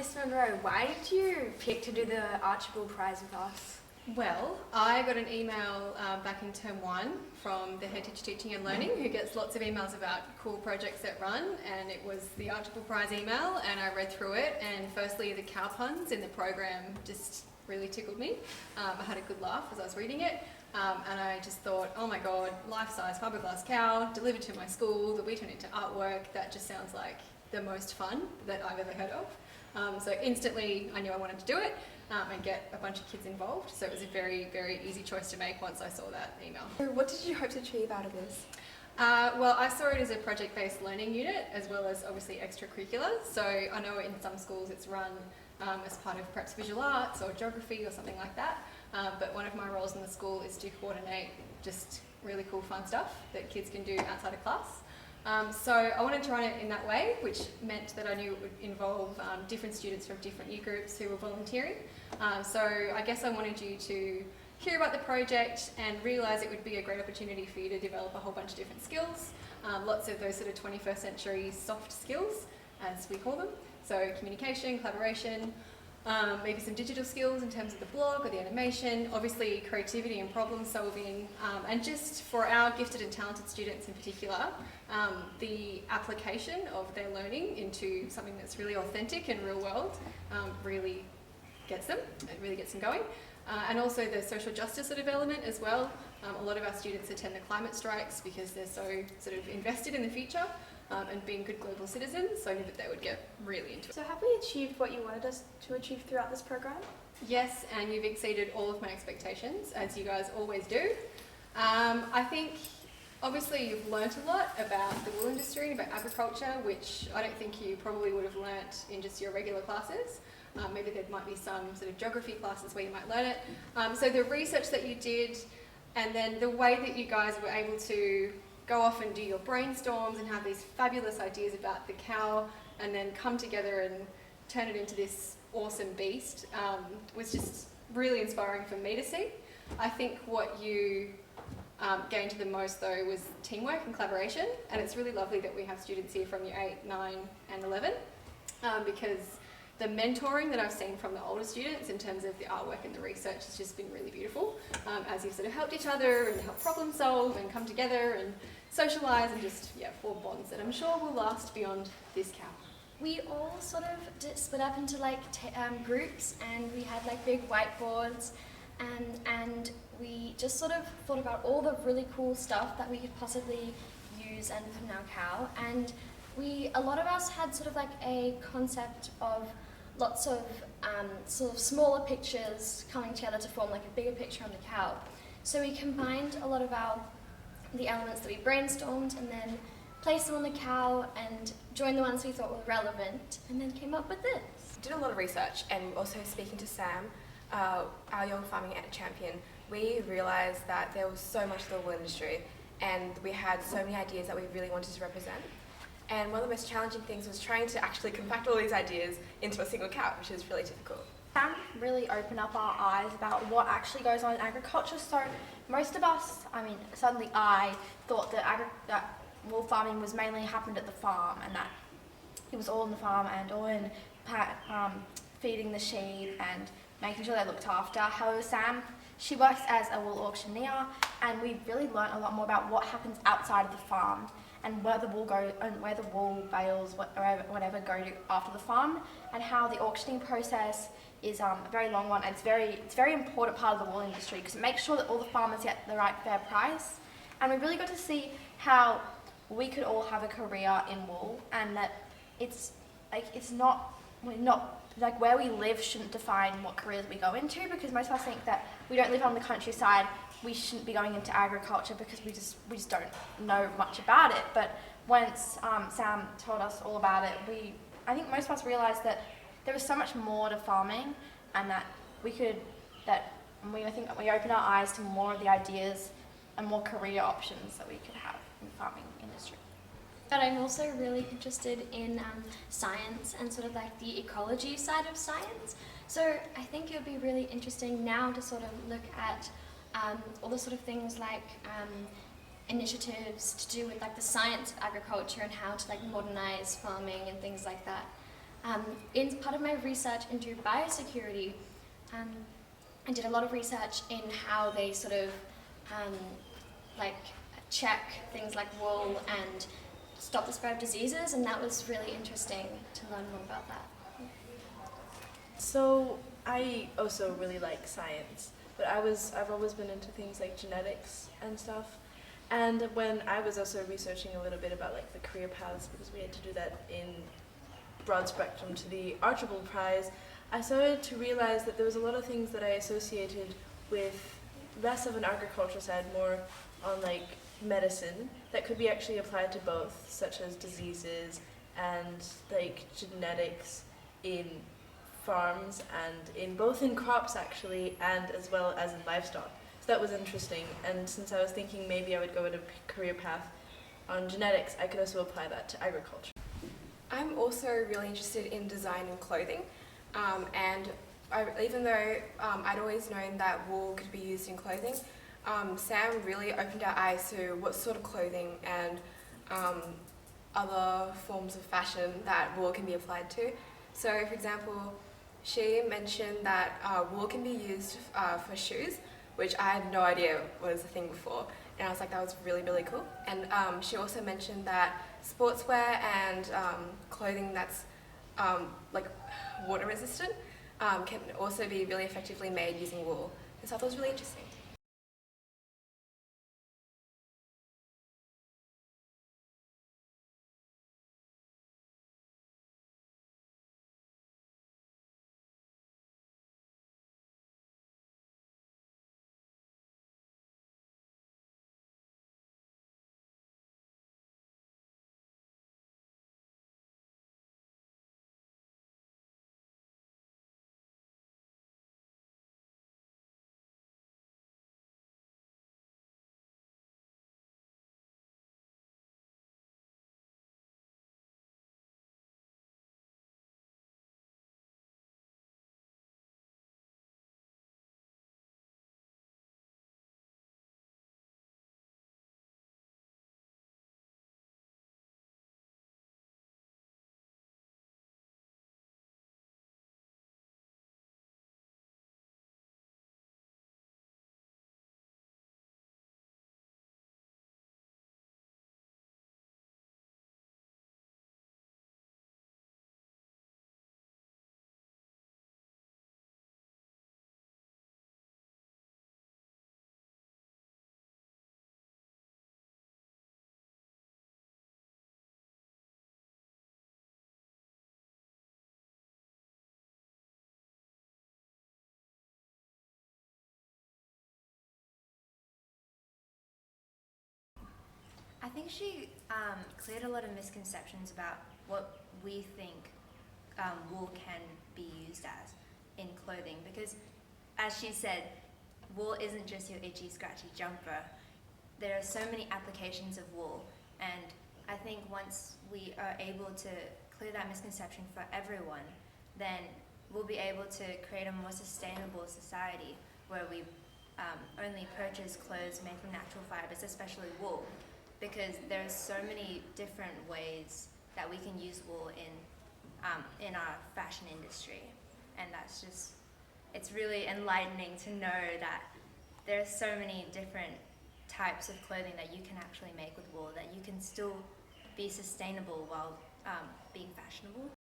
Miss Monroe, why did you pick to do the Archibald Prize with us? Well, I got an email back in term 1 from the head teacher teaching and learning, who gets lots of emails about cool projects that run, and it was the Archibald Prize email, and I read through it, and firstly the cow puns in the program just really tickled me. I had a good laugh as I was reading it, and I just thought, oh my god, life-size fiberglass cow delivered to my school that we turn into artwork. That just sounds like the most fun that I've ever heard of. So instantly I knew I wanted to do it and get a bunch of kids involved. So it was a very, very easy choice to make once I saw that email. So what did you hope to achieve out of this? Well, I saw it as a project-based learning unit as well as obviously extracurricular. So I know in some schools it's run as part of perhaps visual arts or geography or something like that. But one of my roles in the school is to coordinate just really cool fun stuff that kids can do outside of class. So I wanted to run it in that way, which meant that I knew it would involve different students from different year groups who were volunteering. So I guess I wanted you to hear about the project and realise it would be a great opportunity for you to develop a whole bunch of different skills, lots of those sort of 21st century soft skills, as we call them. So communication, collaboration, maybe some digital skills in terms of the blog or the animation, obviously creativity and problem solving, and just for our gifted and talented students in particular, the application of their learning into something that's really authentic and real world really gets them, it really gets them going. And also the social justice sort of element as well. A lot of our students attend the climate strikes because they're so sort of invested in the future and being good global citizens, so I knew that they would get really into it. So have we achieved what you wanted us to achieve throughout this program? Yes, and you've exceeded all of my expectations, as you guys always do. I think obviously you've learnt a lot about the wool industry and about agriculture, which I don't think you probably would have learnt in just your regular classes. Maybe there might be some sort of geography classes where you might learn it. So the research that you did, and then the way that you guys were able to go off and do your brainstorms and have these fabulous ideas about the cow and then come together and turn it into this awesome beast was just really inspiring for me to see. I think what you gained the most though was teamwork and collaboration, and it's really lovely that we have students here from year 8, 9 and 11 because the mentoring that I've seen from the older students in terms of the artwork and the research has just been really beautiful, as you've sort of helped each other and helped problem solve and come together and socialise and just form bonds that I'm sure will last beyond this cow. We all sort of split up into like groups, and we had like big whiteboards, and we just sort of thought about all the really cool stuff that we could possibly use and put in our cow. And a lot of us had sort of like a concept of lots of sort of smaller pictures coming together to form like a bigger picture on the cow. So we combined a lot of the elements that we brainstormed and then placed them on the cow and joined the ones we thought were relevant and then came up with this. Did a lot of research, and also speaking to Sam, our young farming champion, we realised that there was so much to the wool industry and we had so many ideas that we really wanted to represent. And one of the most challenging things was trying to actually compact all these ideas into a single cow, which is really difficult. Sam really opened up our eyes about what actually goes on in agriculture. So most of us, certainly I, thought that wool farming was mainly happened at the farm, and that it was all in the farm and all in feeding the sheep and making sure they looked after. However, Sam, she works as a wool auctioneer, and we really learnt a lot more about what happens outside of the farm and where the wool bales, whatever go to after the farm, and how the auctioning process is a very long one. And it's a very important part of the wool industry because it makes sure that all the farmers get the right fair price. And we really got to see how we could all have a career in wool, and that where we live shouldn't define what careers we go into, because most of us think that we don't live on the countryside, we shouldn't be going into agriculture because we just don't know much about it. But once Sam told us all about it, I think most of us realised that there was so much more to farming, and that we opened our eyes to more of the ideas and more career options that we could have in the farming industry. But I'm also really interested in science and sort of like the ecology side of science. So I think it would be really interesting now to sort of look at all the sort of things like initiatives to do with like the science of agriculture and how to like modernize farming and things like that. In part of my research into biosecurity, I did a lot of research in how they sort of like check things like wool and stop the spread of diseases, and that was really interesting to learn more about that. So I also really like science, but I've always been into things like genetics and stuff. And when I was also researching a little bit about like the career paths, because we had to do that in broad spectrum to the Archibald Prize, I started to realize that there was a lot of things that I associated with less of an agriculture side, more on like medicine, that could be actually applied to both, such as diseases and like genetics in farms and in both in crops actually, and as well as in livestock. So that was interesting, and since I was thinking maybe I would go in a career path on genetics, I could also apply that to agriculture. I'm also really interested in design and clothing, and even though I'd always known that wool could be used in clothing, Sam really opened our eyes to what sort of clothing and other forms of fashion that wool can be applied to. So, for example, she mentioned that wool can be used for shoes, which I had no idea was a thing before, and I was like, that was really, really cool. And she also mentioned that sportswear and clothing that's like water resistant can also be really effectively made using wool. And so I thought it was really interesting. I think she cleared a lot of misconceptions about what we think wool can be used as in clothing, because as she said, wool isn't just your itchy scratchy jumper. There are so many applications of wool, and I think once we are able to clear that misconception for everyone, then we'll be able to create a more sustainable society where we only purchase clothes made from natural fibers, especially wool, because there's so many different ways that we can use wool in our fashion industry, and that's just, it's really enlightening to know that there's so many different types of clothing that you can actually make with wool, that you can still be sustainable while